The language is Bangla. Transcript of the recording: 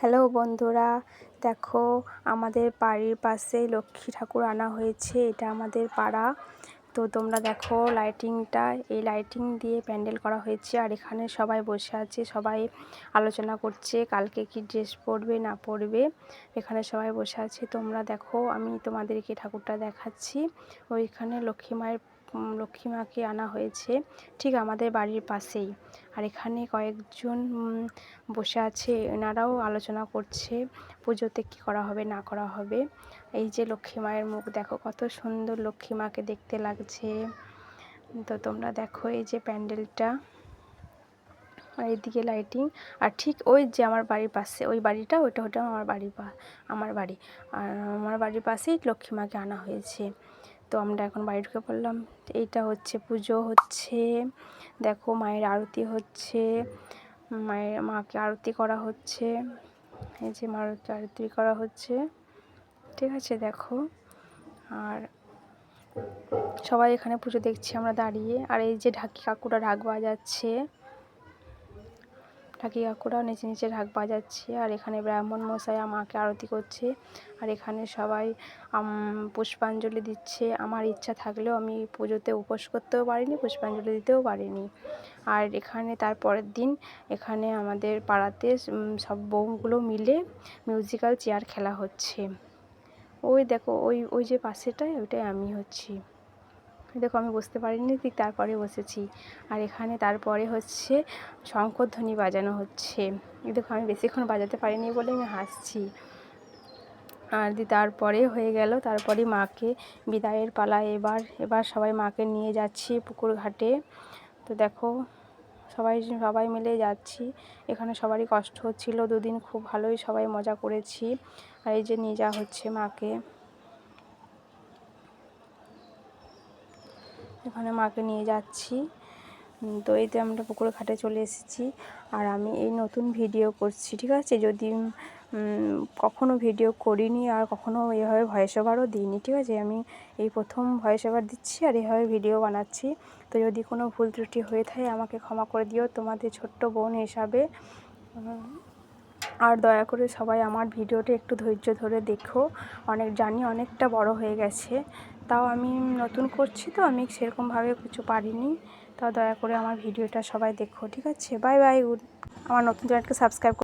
হ্যালো বন্ধুরা, দেখো আমাদের বাড়ির পাশে লক্ষ্মী ঠাকুর আনা হয়েছে। এটা আমাদের পাড়া। তো তোমরা দেখো লাইটিংটা, এই লাইটিং দিয়ে প্যান্ডেল করা হয়েছে। আর এখানে সবাই বসে আছে, সবাই আলোচনা করছে কালকে কি ড্রেস পরবে না পরবে। এখানে সবাই বসে আছে। তোমরা দেখো, আমি তোমাদেরকে ঠাকুরটা দেখাচ্ছি। ওইখানে লক্ষ্মী মাকে আনা হয়েছে ঠিক আমাদের বাড়ির পাশেই। আর এখানে কয়েকজন বসে আছে, এনারাও আলোচনা করছে পুজোতে কী করা হবে না করা হবে। এই যে লক্ষ্মী মায়ের মুখ দেখো, কত সুন্দর লক্ষ্মী মাকে দেখতে লাগছে। তো তোমরা দেখো এই যে প্যান্ডেলটা, আর এইদিকে লাইটিং। আর ঠিক ওই যে আমার বাড়ির পাশে ওই বাড়িটা, ওটা আমার বাড়ি। আর আমার বাড়ির পাশেই লক্ষ্মী মাকে আনা হয়েছে। তো আমরা এখন বাড়ি ঢুকে পড়লাম। এইটা হচ্ছে পুজো হচ্ছে, দেখো মায়ের আরতি হচ্ছে, মাকে আরতি করা হচ্ছে। এই যে মাকে আরতি করা হচ্ছে, ঠিক আছে দেখো। আর সবাই এখানে পুজো দেখছি আমরা দাঁড়িয়ে। আর এই যে ঢাকি কাকুরা ঢাক বাজাচ্ছে, ঢাকি কাকুরা নিচে নিচে ঢাক বাজাচ্ছে। আর এখানে ব্রাহ্মণ মশাই মাকে আরতি করছে। আর এখানে সবাই পুষ্পাঞ্জলি দিচ্ছে। আমার ইচ্ছা থাকলেও আমি পুজোতে উপোস করতেও পারিনি, পুষ্পাঞ্জলি দিতেও পারিনি। আর এখানে তার পরের দিন এখানে আমাদের পাড়াতে সব বউগুলো মিলে মিউজিক্যাল চেয়ার খেলা হচ্ছে। ওই দেখো, ওই যে পাশেটায়, ওইটাই আমি হচ্ছি। দেখো আমি বসতে পারিনি, ঠিক তারপরে বসেছি। আর এখানে তারপরে হচ্ছে শঙ্খধ্বনি বাজানো হচ্ছে। দেখো আমি বেশিক্ষণ বাজাতে পারিনি বলে আমি হাসছি। আর তারপরে হয়ে গেল, তারপরে মাকে বিদায়ের পালা। এবার সবাই মাকে নিয়ে যাচ্ছি পুকুর ঘাটে। তো দেখো সবাই মিলে যাচ্ছি। এখানে সবারই কষ্ট হচ্ছিল, দুদিন খুব ভালোই সবাই মজা করেছি। আর এই যে নিয়ে যাওয়া হচ্ছে মাকে, এখানে মাকে নিয়ে যাচ্ছি। তো এইতে আমরা পুকুর ঘাটে চলে এসেছি। আর আমি এই নতুন ভিডিও করছি, ঠিক আছে। যদি কখনো ভিডিও করিনি আর কখনো এভাবে ভয়েস ওভারও দিইনি, ঠিক আছে। আমি এই প্রথম ভয়েস ওভার দিচ্ছি আর এভাবে ভিডিও বানাচ্ছি। তো যদি কোনো ভুল ত্রুটি হয়ে থাকে আমাকে ক্ষমা করে দিও তোমাদের ছোট্ট বোন হিসাবে। আর দয়া করে সবাই আমার ভিডিওটা একটু ধৈর্য ধরে দেখো। জানি অনেকটা বড় হয়ে গেছে, তাও আমি নতুন করছি, তো আমি সেরকমভাবে কিছু পারিনি। তাও দয়া করে আমার ভিডিওটা সবাই দেখো, ঠিক আছে। Bye bye. আমার নতুন চ্যানেলকে সাবস্ক্রাইব